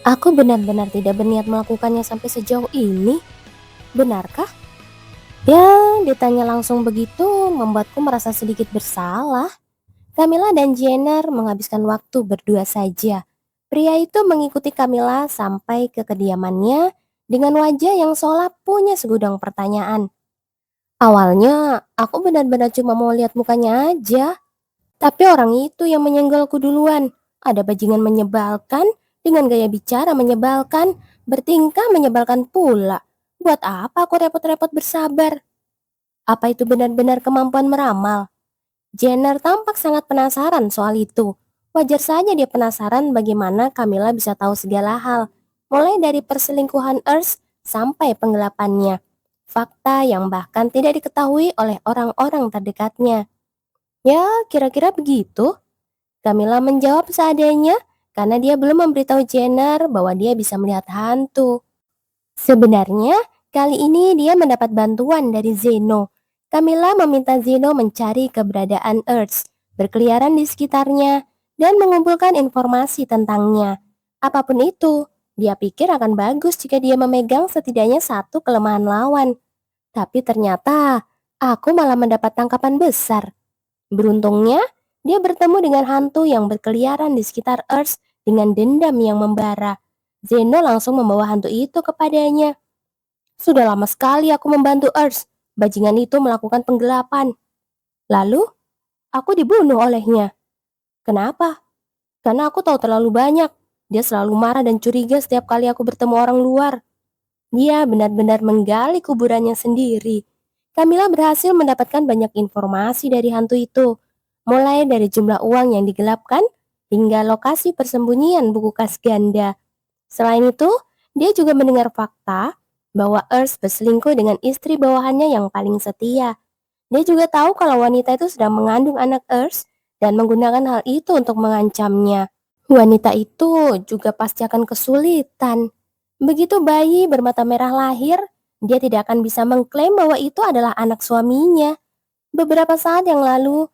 Aku benar-benar tidak berniat melakukannya sampai sejauh ini. Benarkah? Ya, ditanya langsung begitu membuatku merasa sedikit bersalah. Camilla dan Jenner menghabiskan waktu berdua saja. Pria itu mengikuti Camilla sampai ke kediamannya dengan wajah yang seolah punya segudang pertanyaan. Awalnya, aku benar-benar cuma mau lihat mukanya aja. Tapi orang itu yang menyenggolku duluan. Ada bajingan menyebalkan, dengan gaya bicara menyebalkan, bertingkah menyebalkan pula. Buat apa aku repot-repot bersabar? Apa itu benar-benar kemampuan meramal? Jenner tampak sangat penasaran soal itu. Wajar saja dia penasaran bagaimana Camilla bisa tahu segala hal, mulai dari perselingkuhan Earth sampai penggelapannya. Fakta yang bahkan tidak diketahui oleh orang-orang terdekatnya. Ya, kira-kira begitu. Camilla menjawab seadanya karena dia belum memberitahu Jenner bahwa dia bisa melihat hantu. Sebenarnya, kali ini dia mendapat bantuan dari Zeno. Camilla meminta Zeno mencari keberadaan Earth, berkeliaran di sekitarnya, dan mengumpulkan informasi tentangnya. Apapun itu, dia pikir akan bagus jika dia memegang setidaknya satu kelemahan lawan. Tapi ternyata, aku malah mendapat tangkapan besar. Beruntungnya, dia bertemu dengan hantu yang berkeliaran di sekitar Earth dengan dendam yang membara. Zeno langsung membawa hantu itu kepadanya. Sudah lama sekali aku membantu Earth. Bajingan itu melakukan penggelapan. Lalu, aku dibunuh olehnya. Kenapa? Karena aku tahu terlalu banyak. Dia selalu marah dan curiga setiap kali aku bertemu orang luar. Dia benar-benar menggali kuburannya sendiri. Camilla berhasil mendapatkan banyak informasi dari hantu itu, mulai dari jumlah uang yang digelapkan hingga lokasi persembunyian buku kas ganda. Selain itu, dia juga mendengar fakta bahwa Earth berselingkuh dengan istri bawahannya yang paling setia. Dia juga tahu kalau wanita itu sedang mengandung anak Earth dan menggunakan hal itu untuk mengancamnya. Wanita itu juga pasti akan kesulitan. Begitu bayi bermata merah lahir, dia tidak akan bisa mengklaim bahwa itu adalah anak suaminya. Beberapa saat yang lalu,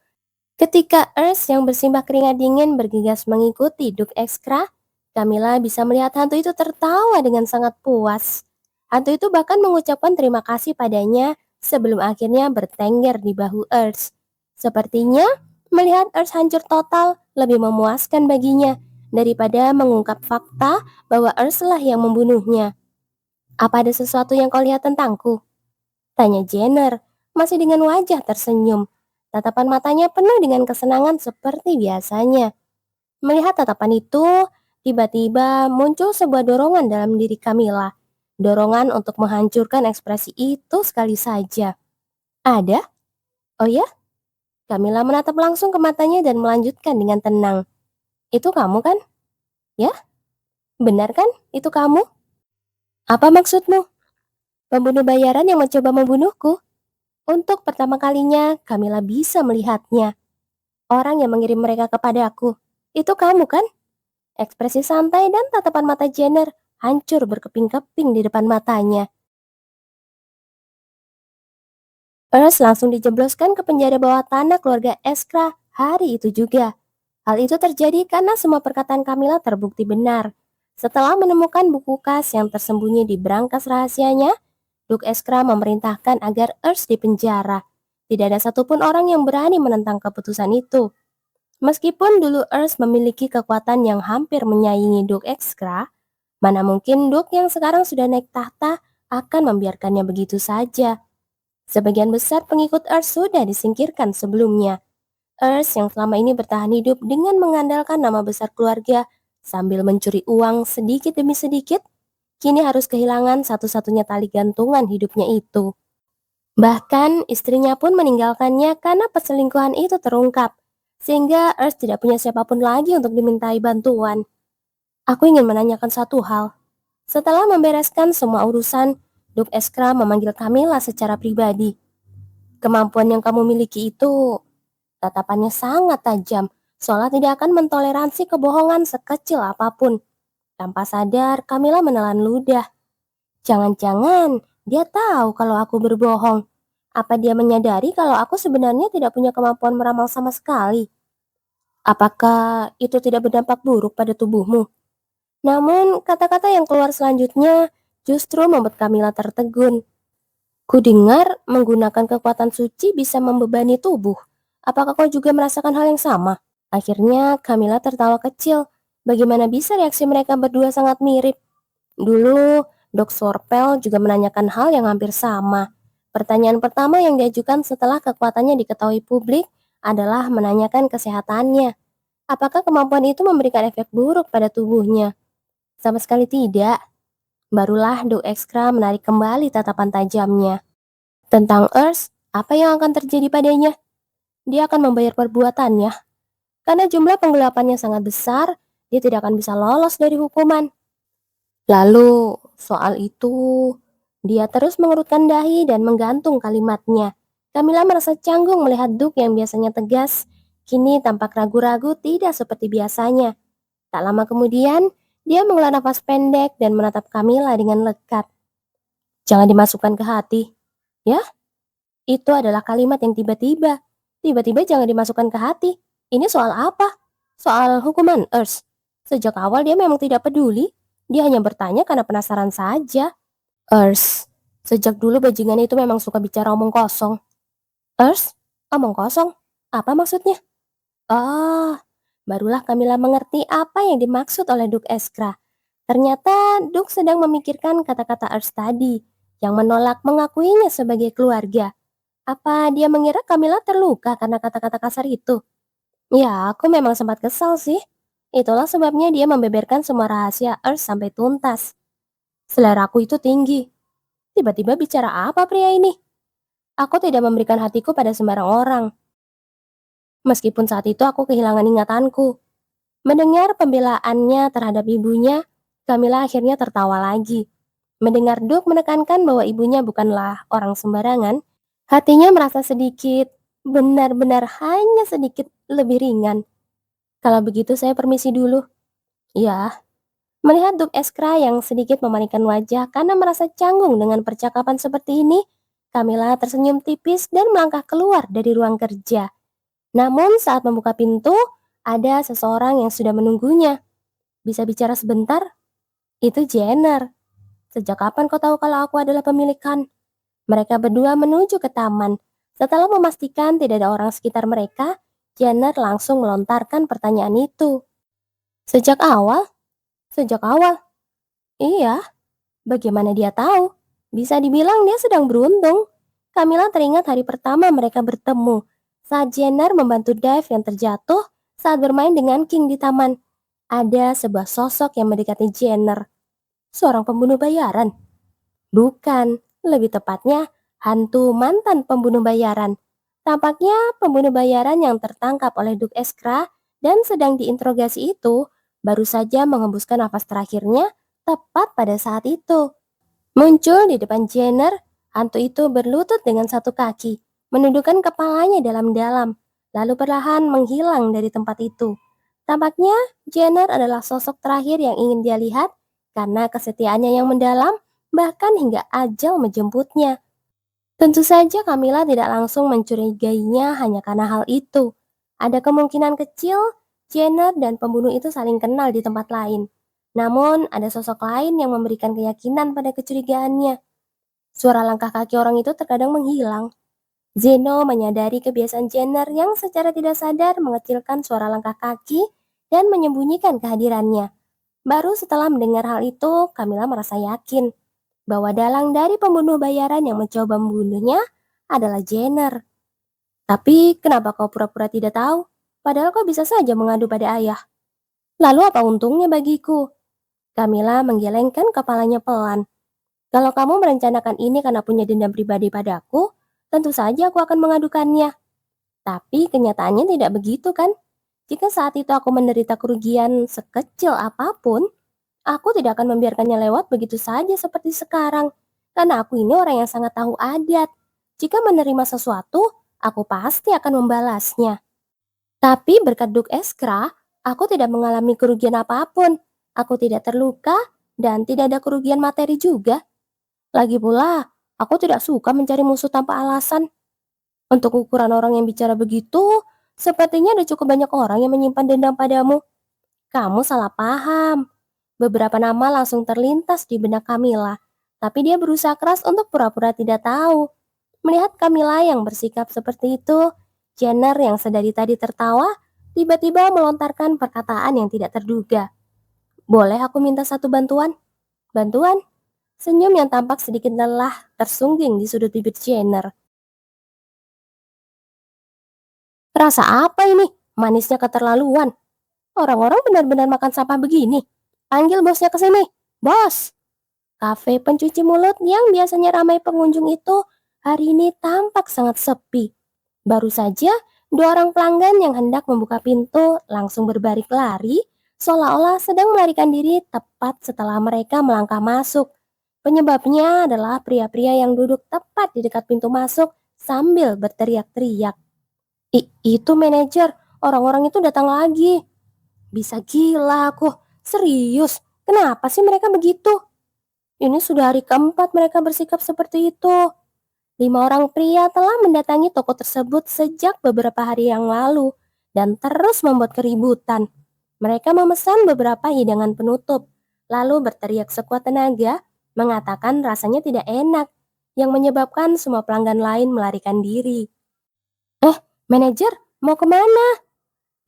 ketika Earth yang bersimbah keringat dingin bergegas mengikuti Duke Ekskra, Camilla bisa melihat hantu itu tertawa dengan sangat puas. Hantu itu bahkan mengucapkan terima kasih padanya sebelum akhirnya bertengger di bahu Earth. Sepertinya, melihat Earth hancur total lebih memuaskan baginya daripada mengungkap fakta bahwa Earth lah yang membunuhnya. Apa ada sesuatu yang kau lihat tentangku? Tanya Jenner, masih dengan wajah tersenyum. Tatapan matanya penuh dengan kesenangan seperti biasanya. Melihat tatapan itu, tiba-tiba muncul sebuah dorongan dalam diri Camilla. Dorongan untuk menghancurkan ekspresi itu sekali saja. Ada? Oh ya? Camilla menatap langsung ke matanya dan melanjutkan dengan tenang. Itu kamu kan? Ya? Benar kan? Itu kamu? Apa maksudmu? Pembunuh bayaran yang mencoba membunuhku? Untuk pertama kalinya, Camilla bisa melihatnya. Orang yang mengirim mereka kepadaku. Itu kamu kan? Ekspresi santai dan tatapan mata Jenner hancur berkeping-keping di depan matanya. Earth langsung dijebloskan ke penjara bawah tanah keluarga Eskra hari itu juga. Hal itu terjadi karena semua perkataan Camilla terbukti benar. Setelah menemukan buku kas yang tersembunyi di brankas rahasianya, Duke Eskra memerintahkan agar Earth dipenjara. Tidak ada satupun orang yang berani menentang keputusan itu. Meskipun dulu Earth memiliki kekuatan yang hampir menyaingi Duke Eskra, mana mungkin Duke yang sekarang sudah naik tahta akan membiarkannya begitu saja. Sebagian besar pengikut Earth sudah disingkirkan sebelumnya. Earth yang selama ini bertahan hidup dengan mengandalkan nama besar keluarga sambil mencuri uang sedikit demi sedikit, kini harus kehilangan satu-satunya tali gantungan hidupnya itu. Bahkan istrinya pun meninggalkannya karena perselingkuhan itu terungkap, sehingga Earth tidak punya siapapun lagi untuk dimintai bantuan. Aku ingin menanyakan satu hal. Setelah membereskan semua urusan, Duke Eskra memanggil Camilla secara pribadi. Kemampuan yang kamu miliki itu, tatapannya sangat tajam, seolah tidak akan mentoleransi kebohongan sekecil apapun. Tanpa sadar, Camilla menelan ludah. Jangan-jangan dia tahu kalau aku berbohong. Apa dia menyadari kalau aku sebenarnya tidak punya kemampuan meramal sama sekali? Apakah itu tidak berdampak buruk pada tubuhmu? Namun, kata-kata yang keluar selanjutnya justru membuat Camilla tertegun. Kudengar menggunakan kekuatan suci bisa membebani tubuh. Apakah kau juga merasakan hal yang sama? Akhirnya Camilla tertawa kecil. Bagaimana bisa reaksi mereka berdua sangat mirip? Dulu, Dok Sorpel juga menanyakan hal yang hampir sama. Pertanyaan pertama yang diajukan setelah kekuatannya diketahui publik adalah menanyakan kesehatannya. Apakah kemampuan itu memberikan efek buruk pada tubuhnya? Sama sekali tidak. Barulah Dok Ekskra menarik kembali tatapan tajamnya. Tentang Earth, apa yang akan terjadi padanya? Dia akan membayar perbuatannya. Karena jumlah penggelapannya sangat besar, dia tidak akan bisa lolos dari hukuman. Lalu, soal itu, dia terus mengerutkan dahi dan menggantung kalimatnya. Camilla merasa canggung melihat Duke yang biasanya tegas, kini tampak ragu-ragu tidak seperti biasanya. Tak lama kemudian, dia menghela nafas pendek dan menatap Camilla dengan lekat. Jangan dimasukkan ke hati. Ya, itu adalah kalimat yang tiba-tiba. Tiba-tiba jangan dimasukkan ke hati. Ini soal apa? Soal hukuman Earth. Sejak awal dia memang tidak peduli. Dia hanya bertanya karena penasaran saja. Earth. Sejak dulu bajingan itu memang suka bicara omong kosong. Earth? Omong kosong? Apa maksudnya? Ah, barulah Camilla mengerti apa yang dimaksud oleh Duke Eskra. Ternyata Duke sedang memikirkan kata-kata Earth tadi, yang menolak mengakuinya sebagai keluarga. Apa dia mengira Camilla terluka karena kata-kata kasar itu? Ya, aku memang sempat kesal sih. Itulah sebabnya dia membeberkan semua rahasia Earth sampai tuntas. Selera aku itu tinggi. Tiba-tiba bicara apa pria ini? Aku tidak memberikan hatiku pada sembarang orang. Meskipun saat itu aku kehilangan ingatanku. Mendengar pembelaannya terhadap ibunya, Camilla akhirnya tertawa lagi. Mendengar Duke menekankan bahwa ibunya bukanlah orang sembarangan, hatinya merasa sedikit, benar-benar hanya sedikit lebih ringan. Kalau begitu saya permisi dulu. Ya, melihat Duke Eskra yang sedikit memalingkan wajah karena merasa canggung dengan percakapan seperti ini, Camilla tersenyum tipis dan melangkah keluar dari ruang kerja. Namun saat membuka pintu, ada seseorang yang sudah menunggunya. Bisa bicara sebentar? Itu Jenner. Sejak kapan kau tahu kalau aku adalah pemilik Han? Mereka berdua menuju ke taman. Setelah memastikan tidak ada orang sekitar mereka, Jenner langsung melontarkan pertanyaan itu. Sejak awal? Sejak awal? Iya, bagaimana dia tahu? Bisa dibilang dia sedang beruntung. Camilla teringat hari pertama mereka bertemu, saat Jenner membantu Dave yang terjatuh saat bermain dengan King di taman. Ada sebuah sosok yang mendekati Jenner. Seorang pembunuh bayaran. Bukan, lebih tepatnya hantu mantan pembunuh bayaran. Tampaknya pembunuh bayaran yang tertangkap oleh Duke Eskra dan sedang diinterogasi itu baru saja mengembuskan nafas terakhirnya tepat pada saat itu. Muncul di depan Jenner, hantu itu berlutut dengan satu kaki, menundukkan kepalanya dalam-dalam, lalu perlahan menghilang dari tempat itu. Tampaknya Jenner adalah sosok terakhir yang ingin dia lihat karena kesetiaannya yang mendalam bahkan hingga ajal menjemputnya. Tentu saja Camilla tidak langsung mencurigainya hanya karena hal itu. Ada kemungkinan kecil Jenner dan pembunuh itu saling kenal di tempat lain. Namun ada sosok lain yang memberikan keyakinan pada kecurigaannya. Suara langkah kaki orang itu terkadang menghilang. Zeno menyadari kebiasaan Jenner yang secara tidak sadar mengecilkan suara langkah kaki dan menyembunyikan kehadirannya. Baru setelah mendengar hal itu, Camilla merasa yakin bahwa dalang dari pembunuh bayaran yang mencoba membunuhnya adalah Jenner. Tapi kenapa kau pura-pura tidak tahu? Padahal kau bisa saja mengadu pada ayah. Lalu apa untungnya bagiku? Camilla menggelengkan kepalanya pelan. Kalau kamu merencanakan ini karena punya dendam pribadi padaku, tentu saja aku akan mengadukannya. Tapi kenyataannya tidak begitu kan? Jika saat itu aku menderita kerugian sekecil apapun, aku tidak akan membiarkannya lewat begitu saja seperti sekarang. Karena aku ini orang yang sangat tahu adat. Jika menerima sesuatu, aku pasti akan membalasnya. Tapi berkat Duk Eskra, aku tidak mengalami kerugian apapun. Aku tidak terluka dan tidak ada kerugian materi juga. Lagi pula, aku tidak suka mencari musuh tanpa alasan. Untuk ukuran orang yang bicara begitu, Sepertinya ada cukup banyak orang yang menyimpan dendam padamu. Kamu salah paham. Beberapa nama langsung terlintas di benak Camilla, tapi dia berusaha keras untuk pura-pura tidak tahu. Melihat Camilla yang bersikap seperti itu, Jenner yang sedari tadi tertawa, tiba-tiba melontarkan perkataan yang tidak terduga. Boleh aku minta satu bantuan? Bantuan? Senyum yang tampak sedikit lelah tersungging di sudut bibir Jenner. Rasa apa ini? Manisnya keterlaluan. Orang-orang benar-benar makan sampah begini. Panggil bosnya ke sini. Bos! Kafe pencuci mulut yang biasanya ramai pengunjung itu hari ini tampak sangat sepi. Baru saja, dua orang pelanggan yang hendak membuka pintu langsung berbarik lari, seolah-olah sedang melarikan diri tepat setelah mereka melangkah masuk. Penyebabnya adalah pria-pria yang duduk tepat di dekat pintu masuk sambil berteriak-teriak. Itu manajer, orang-orang itu datang lagi. Bisa gila aku, serius, kenapa sih mereka begitu? Ini sudah hari keempat mereka bersikap seperti itu. 5 orang pria telah mendatangi toko tersebut sejak beberapa hari yang lalu dan terus membuat keributan. Mereka memesan beberapa hidangan penutup, lalu berteriak sekuat tenaga, mengatakan rasanya tidak enak, yang menyebabkan semua pelanggan lain melarikan diri. Manajer, mau kemana?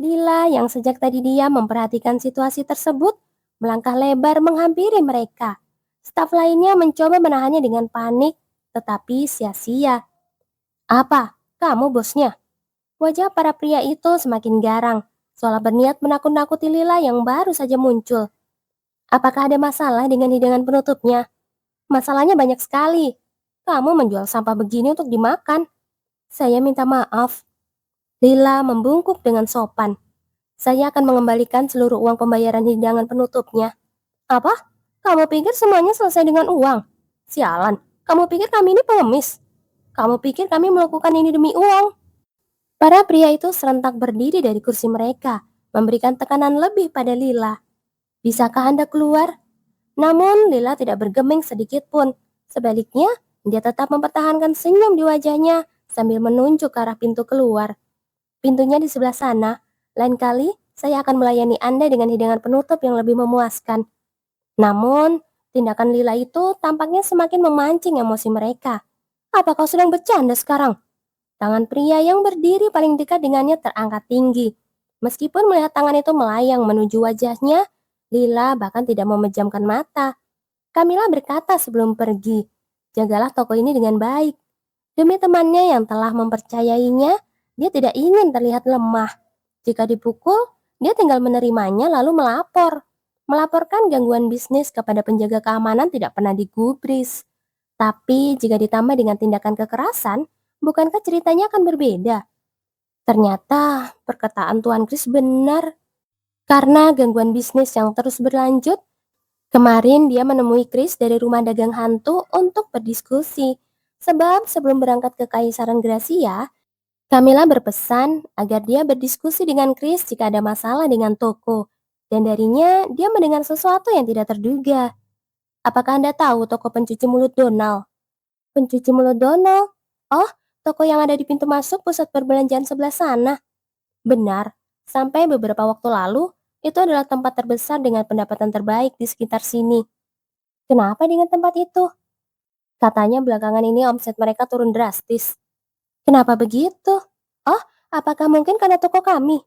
Lila yang sejak tadi dia memperhatikan situasi tersebut, melangkah lebar menghampiri mereka. Staf lainnya mencoba menahannya dengan panik, tetapi sia-sia. Apa? Kamu bosnya? Wajah para pria itu semakin garang, seolah berniat menakut-nakuti Lila yang baru saja muncul. Apakah ada masalah dengan hidangan penutupnya? Masalahnya banyak sekali. Kamu menjual sampah begini untuk dimakan. Saya minta maaf. Lila membungkuk dengan sopan. Saya akan mengembalikan seluruh uang pembayaran hidangan penutupnya. Apa? Kamu pikir semuanya selesai dengan uang? Sialan, kamu pikir kami ini pengemis? Kamu pikir kami melakukan ini demi uang? Para pria itu serentak berdiri dari kursi mereka, memberikan tekanan lebih pada Lila. Bisakah Anda keluar? Namun Lila tidak bergeming sedikit pun. Sebaliknya, dia tetap mempertahankan senyum di wajahnya sambil menunjuk ke arah pintu keluar. Pintunya di sebelah sana. Lain kali, saya akan melayani Anda dengan hidangan penutup yang lebih memuaskan. Namun, tindakan Lila itu tampaknya semakin memancing emosi mereka. Apa kau sedang bercanda sekarang? Tangan pria yang berdiri paling dekat dengannya terangkat tinggi. Meskipun melihat tangan itu melayang menuju wajahnya, Lila bahkan tidak memejamkan mata. Camilla berkata sebelum pergi, jagalah toko ini dengan baik. Demi temannya yang telah mempercayainya, dia tidak ingin terlihat lemah. Jika dipukul, dia tinggal menerimanya lalu melapor. Melaporkan gangguan bisnis kepada penjaga keamanan tidak pernah digubris. Tapi jika ditambah dengan tindakan kekerasan, bukankah ceritanya akan berbeda? Ternyata perkataan Tuan Chris benar. Karena gangguan bisnis yang terus berlanjut, kemarin dia menemui Chris dari rumah dagang hantu untuk berdiskusi. Sebab sebelum berangkat ke Kaisaran Gracia, Camilla berpesan agar dia berdiskusi dengan Chris jika ada masalah dengan toko. Dan darinya dia mendengar sesuatu yang tidak terduga. Apakah Anda tahu toko pencuci mulut Donald? Pencuci mulut Donald? Oh, toko yang ada di pintu masuk pusat perbelanjaan sebelah sana. Benar, sampai beberapa waktu lalu, itu adalah tempat terbesar dengan pendapatan terbaik di sekitar sini. Kenapa dengan tempat itu? Katanya belakangan ini omset mereka turun drastis. Kenapa begitu? Oh, apakah mungkin karena toko kami?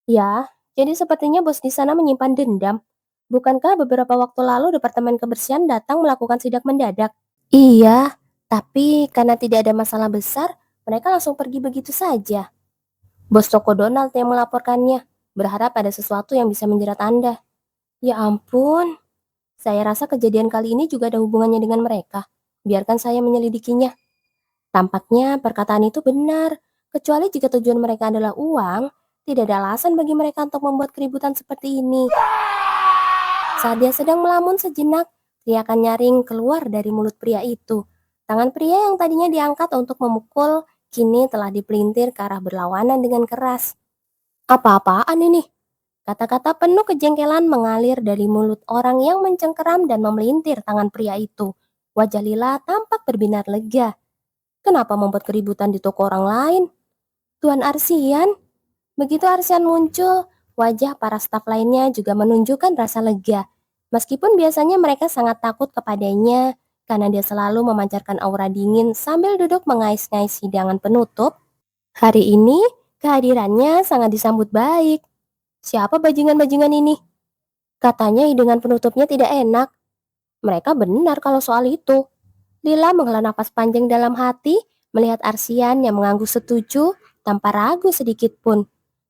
Ya, jadi sepertinya bos di sana menyimpan dendam. Bukankah beberapa waktu lalu Departemen Kebersihan datang melakukan sidak mendadak? Iya, tapi karena tidak ada masalah besar, mereka langsung pergi begitu saja. Bos toko Donald yang melaporkannya, berharap ada sesuatu yang bisa menjerat Anda. Ya ampun, saya rasa kejadian kali ini juga ada hubungannya dengan mereka. Biarkan saya menyelidikinya. Tampaknya perkataan itu benar, kecuali jika tujuan mereka adalah uang, tidak ada alasan bagi mereka untuk membuat keributan seperti ini. Saat dia sedang melamun sejenak, teriakan nyaring keluar dari mulut pria itu. Tangan pria yang tadinya diangkat untuk memukul, kini telah dipelintir ke arah berlawanan dengan keras. Apa-apaan ini? Kata-kata penuh kejengkelan mengalir dari mulut orang yang mencengkeram dan memelintir tangan pria itu. Wajah Lila tampak berbinar lega. Kenapa membuat keributan di toko orang lain? Tuan Arsian? Begitu Arsian muncul, wajah para staf lainnya juga menunjukkan rasa lega. Meskipun biasanya mereka sangat takut kepadanya karena dia selalu memancarkan aura dingin sambil duduk mengais-ngais hidangan penutup. Hari ini, kehadirannya sangat disambut baik. Siapa bajingan-bajingan ini? Katanya hidangan penutupnya tidak enak. Mereka benar kalau soal itu. Lila menghela nafas panjang dalam hati, melihat Arsian yang mengangguk setuju tanpa ragu sedikit pun.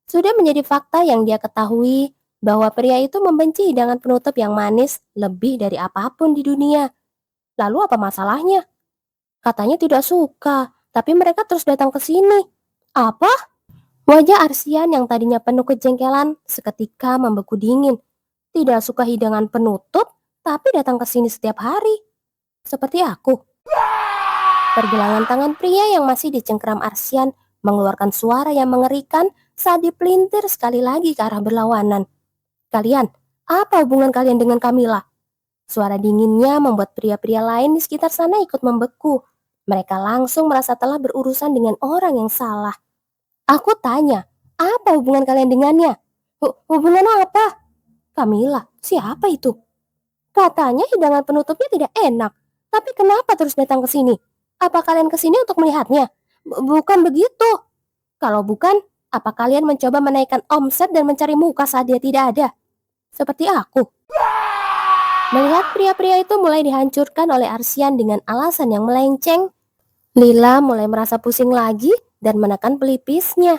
Sudah menjadi fakta yang dia ketahui bahwa pria itu membenci hidangan penutup yang manis lebih dari apapun di dunia. Lalu apa masalahnya? Katanya tidak suka, tapi mereka terus datang ke sini. Apa? Wajah Arsian yang tadinya penuh kejengkelan seketika membeku dingin. Tidak suka hidangan penutup, tapi datang ke sini setiap hari. Seperti aku. Pergelangan tangan pria yang masih dicengkram Arsian mengeluarkan suara yang mengerikan saat dipelintir sekali lagi ke arah berlawanan. Kalian, apa hubungan kalian dengan Camilla? Suara dinginnya membuat pria-pria lain di sekitar sana ikut membeku. Mereka langsung merasa telah berurusan dengan orang yang salah. Aku tanya, apa hubungan kalian dengannya? Hubungan apa? Camilla, siapa itu? Katanya hidangan penutupnya tidak enak. Tapi kenapa terus datang ke sini? Apa kalian ke sini untuk melihatnya? Bukan begitu. Kalau bukan, apa kalian mencoba menaikkan omset dan mencari muka saat dia tidak ada? Seperti aku. Melihat pria-pria itu mulai dihancurkan oleh Arsian dengan alasan yang melenceng, Lila mulai merasa pusing lagi dan menekan pelipisnya.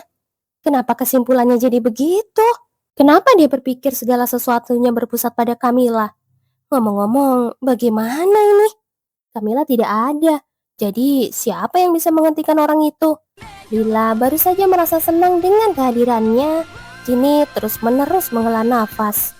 Kenapa kesimpulannya jadi begitu? Kenapa dia berpikir segala sesuatunya berpusat pada Camilla? Ngomong-ngomong, bagaimana ini? Camilla tidak ada. Jadi, siapa yang bisa menghentikan orang itu? Lila baru saja merasa senang dengan kehadirannya. Kini terus-menerus menghela nafas.